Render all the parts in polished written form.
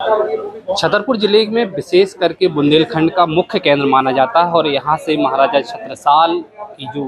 छतरपुर जिले में विशेष करके बुंदेलखंड का मुख्य केंद्र माना जाता है और यहाँ से महाराजा छत्रसाल की जो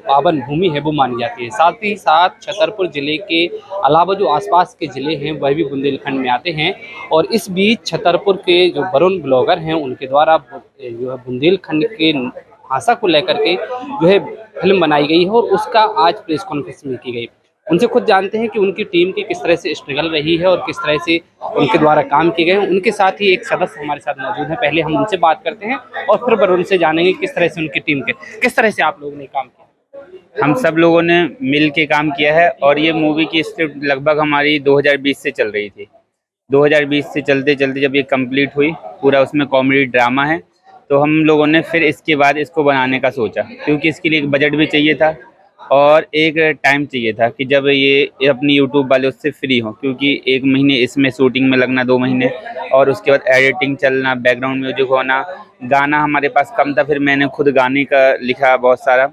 पावन भूमि है वो मानी जाती है। साथ ही साथ छतरपुर जिले के अलावा जो आसपास के जिले हैं वह भी बुंदेलखंड में आते हैं। और इस बीच छतरपुर के जो वरुण ब्लॉगर हैं उनके द्वारा जो है बुंदेलखंड के भाषा को लेकर के जो है फिल्म बनाई गई है और उसका आज प्रेस कॉन्फ्रेंस में की गई। उनसे खुद जानते हैं कि उनकी टीम की किस तरह से स्ट्रगल रही है और किस तरह से उनके द्वारा काम किए गए हैं। उनके साथ ही एक सदस्य हमारे साथ मौजूद है, पहले हम उनसे बात करते हैं और फिर वरुण से जानेंगे किस तरह से उनकी टीम के किस तरह से आप लोगों ने काम किया। हम सब लोगों ने मिल के काम किया है और ये मूवी की स्क्रिप्ट लगभग हमारी 2020 से चल रही थी। 2020 से चलते चलते जब ये कंप्लीट हुई, पूरा उसमें कॉमेडी ड्रामा है, तो हम लोगों ने फिर इसके बाद इसको बनाने का सोचा, क्योंकि इसके लिए एक बजट भी चाहिए था और एक टाइम चाहिए था कि जब ये अपनी यूट्यूब वाले उससे फ्री हो, क्योंकि 1 महीने इसमें शूटिंग में लगना, 2 महीने, और उसके बाद एडिटिंग चलना, बैकग्राउंड म्यूजिक होना। गाना हमारे पास कम था, फिर मैंने खुद गाने का लिखा बहुत सारा,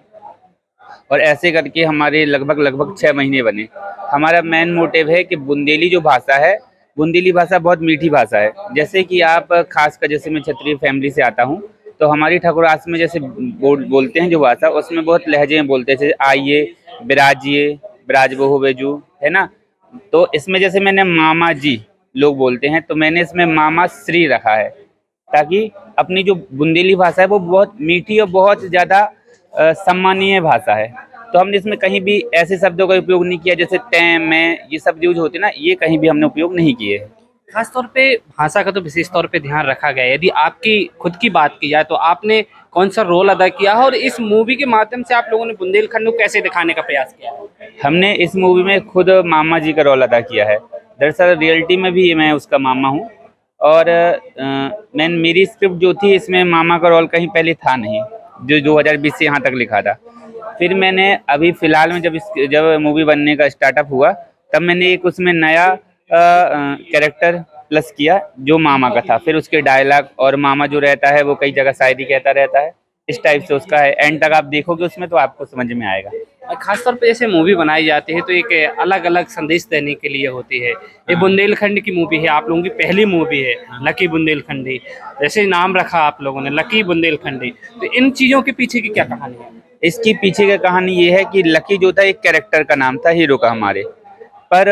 और ऐसे करके हमारे लगभग 6 महीने बने। हमारा मेन मोटिव है कि बुंदेली जो भाषा है, बुंदेली भाषा बहुत मीठी भाषा है। जैसे कि आप खासकर, जैसे मैं क्षत्रिय फैमिली से आता हूँ, तो हमारी ठकुरास में जैसे बोलते हैं जो भाषा, उसमें बहुत लहजे में बोलते हैं, जैसे आइए, बिराजिए, बिराज बहु बेजू, है ना। तो इसमें जैसे मैंने मामा जी लोग बोलते हैं, तो मैंने इसमें मामा श्री रखा है, ताकि अपनी जो बुंदेली भाषा है वो बहुत मीठी और बहुत ज़्यादा सम्मानीय भाषा है। तो हमने इसमें कहीं भी ऐसे शब्दों का उपयोग नहीं किया, जैसे तै, मैं, ये सब यूज होते ना, ये कहीं भी हमने उपयोग नहीं किए। खास तौर पे भाषा का तो विशेष तौर पे ध्यान रखा गया है। यदि आपकी खुद की बात की जाए तो आपने कौन सा रोल अदा किया है और इस मूवी के माध्यम से आप लोगों ने बुंदेलखंड को कैसे दिखाने का प्रयास किया है? हमने इस मूवी में खुद मामा जी का रोल अदा किया है। दरअसल रियलिटी में भी मैं उसका मामा हूँ, और मेरी स्क्रिप्ट जो थी, इसमें मामा का रोल कहीं पहले था नहीं, जो 2020 से यहाँ तक लिखा था। फिर मैंने अभी फ़िलहाल में जब मूवी बनने का स्टार्टअप हुआ, तब मैंने एक उसमें नया कैरेक्टर प्लस किया जो मामा का था। फिर उसके डायलॉग, और मामा जो रहता है वो कई जगह शायरी कहता रहता है, इस टाइप से उसका है। एंड तक आप देखोगे उसमें तो आपको समझ में आएगा। और खास तौर पे जैसे मूवी बनाई जाती है तो एक अलग अलग संदेश देने के लिए होती है। ये बुंदेलखंड की मूवी है, आप लोगों की पहली मूवी है लकी बुंदेलखंडी, जैसे नाम रखा आप लोगों ने लकी बुंदेलखंडी, तो इन चीज़ों के पीछे की क्या कहानी है? इसकी पीछे की कहानी ये है कि लकी जो था एक कैरेक्टर का नाम था, हीरो का हमारे, पर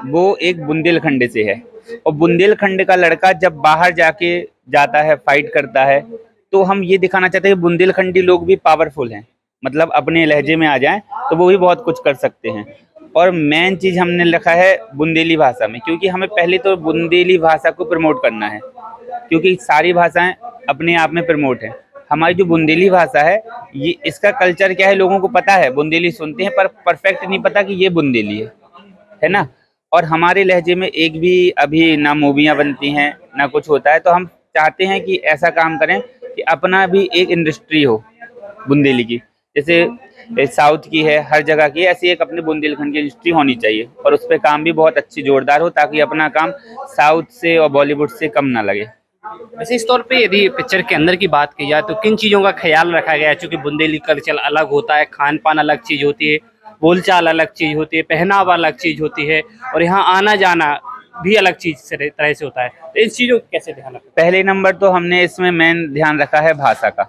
वो एक बुंदेलखंड से है। और बुंदेलखंड का लड़का जब बाहर जाता है, फाइट करता है, तो हम ये दिखाना चाहते हैं कि बुंदेलखंडी लोग भी पावरफुल हैं, मतलब अपने लहजे में आ जाएं तो वो भी बहुत कुछ कर सकते हैं। और मेन चीज़ हमने लिखा है बुंदेली भाषा में, क्योंकि हमें पहले तो बुंदेली भाषा को प्रमोट करना है, क्योंकि सारी भाषाएं अपने आप में प्रमोट हैं। हमारी जो बुंदेली भाषा है, ये इसका कल्चर क्या है, लोगों को पता है, बुंदेली सुनते हैं, पर परफेक्ट नहीं पता कि ये बुंदेली है ना। और हमारे लहजे में एक भी अभी ना मूवियाँ बनती हैं ना कुछ होता है, तो हम चाहते हैं कि ऐसा काम करें कि अपना भी एक इंडस्ट्री हो बुंदेली की, जैसे साउथ की है, हर जगह की, ऐसी एक अपने बुंदेलखंड की इंडस्ट्री होनी चाहिए, और उस पर काम भी बहुत अच्छी जोरदार हो, ताकि अपना काम साउथ से और बॉलीवुड से कम ना लगे। वैसे इस तौर पे यदि पिक्चर के अंदर की बात की जाए तो किन चीज़ों का ख्याल रखा गया है? चूँकि बुंदेली कल्चर अलग होता है, खान-पान अलग चीज़ होती है, बोलचाल अलग चीज़ होती है, पहनावा अलग चीज़ होती है और यहाँ आना-जाना भी अलग चीज़ से तरह से होता है। तो इस चीज़ों को कैसे ध्यान रखा? पहले नंबर तो हमने इसमें मेन ध्यान रखा है भाषा का,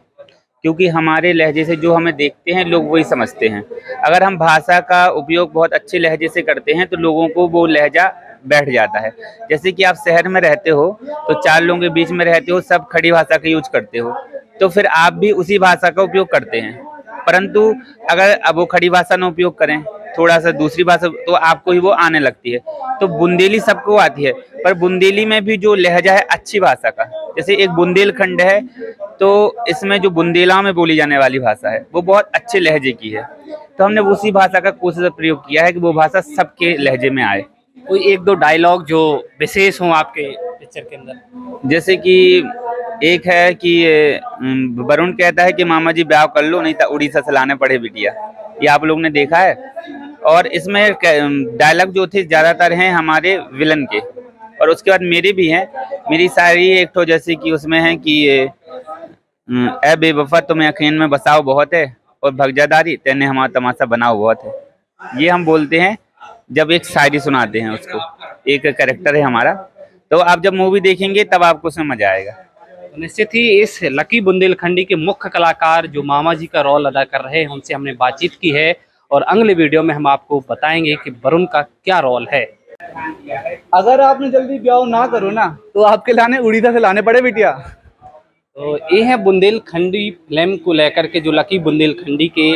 क्योंकि हमारे लहजे से जो हमें देखते हैं लोग वही समझते हैं। अगर हम भाषा का उपयोग बहुत अच्छे लहजे से करते हैं तो लोगों को वो लहजा बैठ जाता है। जैसे कि आप शहर में रहते हो, तो 4 लोगों के बीच में रहते हो, सब खड़ी भाषा का यूज करते हो, तो फिर आप भी उसी भाषा का उपयोग करते हैं। परंतु अगर अब वो खड़ी भाषा ना उपयोग करें, थोड़ा सा दूसरी भाषा, तो आपको ही वो आने लगती है। तो बुंदेली सबको आती है, पर बुंदेली में भी जो लहजा है अच्छी भाषा का, जैसे एक बुंदेलखंड है, तो इसमें जो बुंदेला में बोली जाने वाली भाषा है वो बहुत अच्छे लहजे की है। तो हमने उसी भाषा का कोशिश प्रयोग किया है कि वो भाषा सबके लहजे में आए। कोई 1-2 डायलॉग जो विशेष हों आपके पिक्चर के अंदर? जैसे कि एक है कि वरुण कहता है कि मामा जी ब्याह कर लो, नहीं तो उड़ीसा से लाने पड़े बिटिया, ये आप लोग ने देखा है। और इसमें डायलॉग जो थे ज़्यादातर हैं हमारे विलन के, और उसके बाद मेरे भी हैं। मेरी सारी एक तो जैसे कि उसमें है कि ए बेवफा तुम्हें यकीन में बसाओ बहुत है, और भगजादारी तेने हमारा तमाशा बनाओ बहुत है। ये हम बोलते हैं जब एक शायरी सुनाते हैं उसको, एक कैरेक्टर है हमारा, तो आप जब मूवी देखेंगे तब आपको समझ आएगा। निश्चित ही इस लकी बुंदेलखंडी के मुख्य कलाकार जो मामा जी का रोल अदा कर रहे हैं उनसे हमने बातचीत की है और अगले वीडियो में हम आपको बताएंगे कि वरुण का क्या रोल है। अगर आपने जल्दी ब्याह ना करो ना तो आपके लाने उड़ीसा से लाने पड़े बिटिया। तो ये है बुंदेलखंडी फिल्म को लेकर के जो लकी बुंदेलखंडी के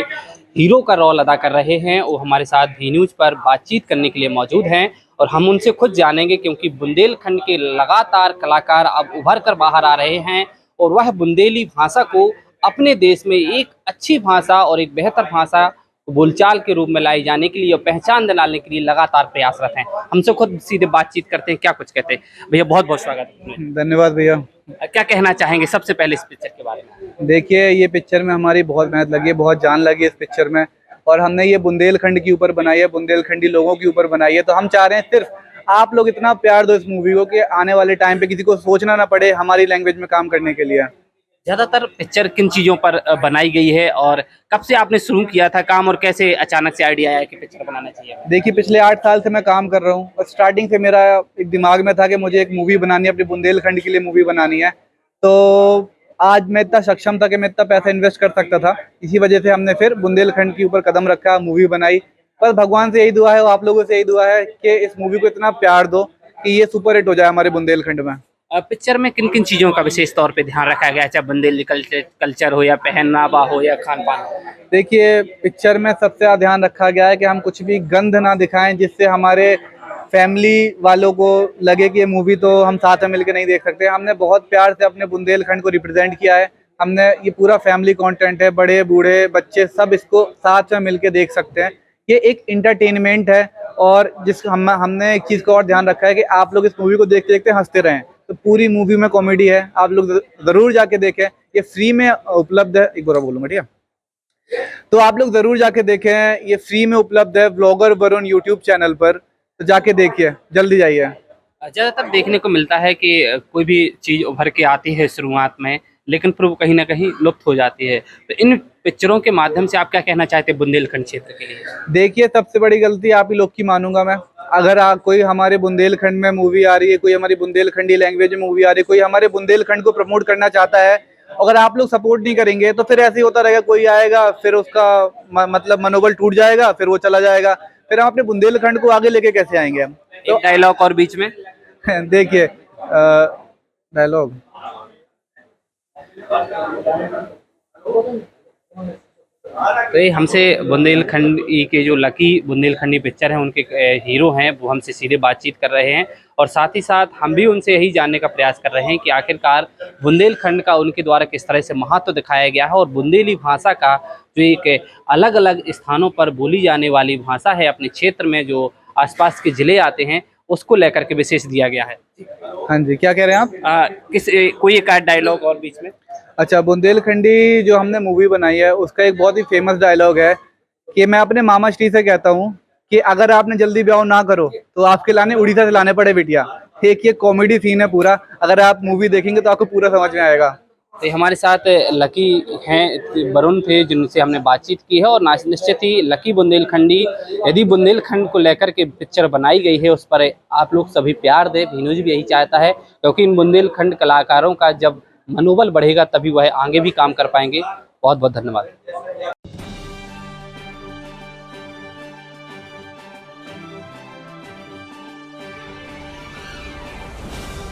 हीरो का रोल अदा कर रहे हैं वो हमारे साथ भी न्यूज़ पर बातचीत करने के लिए मौजूद हैं और हम उनसे खुद जानेंगे क्योंकि बुंदेलखंड के लगातार कलाकार अब उभर कर बाहर आ रहे हैं और वह बुंदेली भाषा को अपने देश में एक अच्छी भाषा और एक बेहतर भाषा बोलचाल के रूप में लाई जाने के लिए और पहचान दिलाने के लिए लगातार प्रयासरत हैं। हमसे खुद सीधे बातचीत करते हैं, क्या कुछ कहते हैं। भैया बहुत बहुत स्वागत है। धन्यवाद भैया। क्या कहना चाहेंगे सबसे पहले इस पिक्चर के बारे में? देखिए, ये पिक्चर में हमारी बहुत मेहनत लगी है, बहुत जान लगी है इस पिक्चर में, और हमने ये बुंदेलखंड के ऊपर बनाई है, बुंदेलखंडी लोगों के ऊपर बनाई है। तो हम चाह रहे हैं सिर्फ आप लोग इतना प्यार दो इस मूवी को कि आने वाले टाइम पे किसी को सोचना ना पड़े हमारी लैंग्वेज में काम करने के लिए। ज्यादातर पिक्चर किन चीजों पर बनाई गई है और कब से आपने शुरू किया था काम और कैसे अचानक से आइडिया आया कि पिक्चर बनाना चाहिए? देखिए, पिछले 8 साल से मैं काम कर रहा हूँ और स्टार्टिंग से मेरा एक दिमाग में था कि मुझे एक मूवी बनानी है, अपने बुंदेलखंड के लिए मूवी बनानी है। तो आज मैं इतना सक्षम था कि मैं इतना पैसा इन्वेस्ट कर सकता था, इसी वजह से हमने फिर बुंदेलखंड के ऊपर कदम रखा, मूवी बनाई। पर भगवान से यही दुआ है और आप लोगों से यही दुआ है कि इस मूवी को इतना प्यार दो कि ये सुपर हिट हो जाए हमारे बुंदेलखंड में। पिक्चर में किन किन चीजों का विशेष तौर पे ध्यान रखा गया है, चाहे बुंदेली कल्चर हो या पहनावा हो या खान पान हो? देखिए, पिक्चर में सबसे ज़्यादा ध्यान रखा गया है कि हम कुछ भी गंद ना दिखाएं जिससे हमारे फैमिली वालों को लगे कि ये मूवी तो हम साथ में मिलकर नहीं देख सकते। हमने बहुत प्यार से अपने बुंदेलखंड को रिप्रेजेंट किया है। हमने ये पूरा फैमिली कंटेंट है, बड़े बूढ़े बच्चे सब इसको साथ में मिलकर देख सकते हैं। ये एक इंटरटेनमेंट है और हमने एक चीज़ का और ध्यान रखा है कि आप लोग इस मूवी को देखते देखते हंसते रहें। तो पूरी मूवी में कॉमेडी है, आप लोग ज़रूर जाके देखें। ये फ्री में उपलब्ध है, एक बार बोलूँगा ठीक है, तो आप लोग ज़रूर जाके देखें। ये फ्री में उपलब्ध है ब्लॉगर वरुण यूट्यूब चैनल पर, तो जाके देखिए, जल्दी जाइए। ज्यादातर देखने को मिलता है कि कोई भी चीज उभर के आती है शुरुआत में लेकिन फिर वो कहीं ना कहीं लुप्त हो जाती है। तो इन पिक्चरों के माध्यम से आप क्या कहना चाहते हैं बुंदेलखंड क्षेत्र के लिए? देखिए, सबसे बड़ी गलती आप ही लोग की मानूंगा मैं। अगर कोई हमारे बुंदेलखंड में मूवी आ रही है, कोई हमारी बुंदेलखंडी लैंग्वेज में मूवी आ रही है, कोई हमारे बुंदेलखंड को प्रमोट करना चाहता है, अगर आप लोग सपोर्ट नहीं करेंगे तो फिर ऐसे ही होता रहेगा। कोई आएगा फिर उसका मतलब मनोबल टूट जाएगा, फिर वो चला जाएगा, फिर हम अपने बुंदेलखंड को आगे लेके कैसे आएंगे हम? तो डायलॉग और बीच में देखिए, डायलॉग तो ये हमसे बुंदेलखंड के जो लकी बुंदेलखंडी पिक्चर है उनके हीरो हैं वो हमसे सीधे बातचीत कर रहे हैं और साथ ही साथ हम भी उनसे यही जानने का प्रयास कर रहे हैं कि आखिरकार बुंदेलखंड का उनके द्वारा किस तरह से महत्व दिखाया गया है और बुंदेली भाषा का जो एक अलग अलग स्थानों पर बोली जाने वाली भाषा है अपने क्षेत्र में जो आसपास के ज़िले आते हैं उसको लेकर के विशेष दिया गया है। हाँ जी, क्या कह रहे हैं आप? कोई एक आध डायलॉग और बीच में? अच्छा, बुंदेलखंडी जो हमने मूवी बनाई है उसका एक बहुत ही फेमस डायलॉग है कि मैं अपने मामा श्री से कहता हूँ कि अगर आपने जल्दी ब्याह ना करो तो आपके लाने उड़ीसा से लाने पड़े बिटिया। एक ये कॉमेडी सीन है पूरा, अगर आप मूवी देखेंगे तो आपको पूरा समझ में आएगा। तो हमारे साथ लकी हैं, वरुण थे जिनसे हमने बातचीत की है और निश्चित ही लकी बुंदेलखंडी यदि बुंदेलखंड को लेकर के पिक्चर बनाई गई है उस पर आप लोग सभी प्यार दें। न्यूज़ भी यही चाहता है क्योंकि इन बुंदेलखंड कलाकारों का जब मनोबल बढ़ेगा तभी वह आगे भी काम कर पाएंगे। बहुत बहुत धन्यवाद।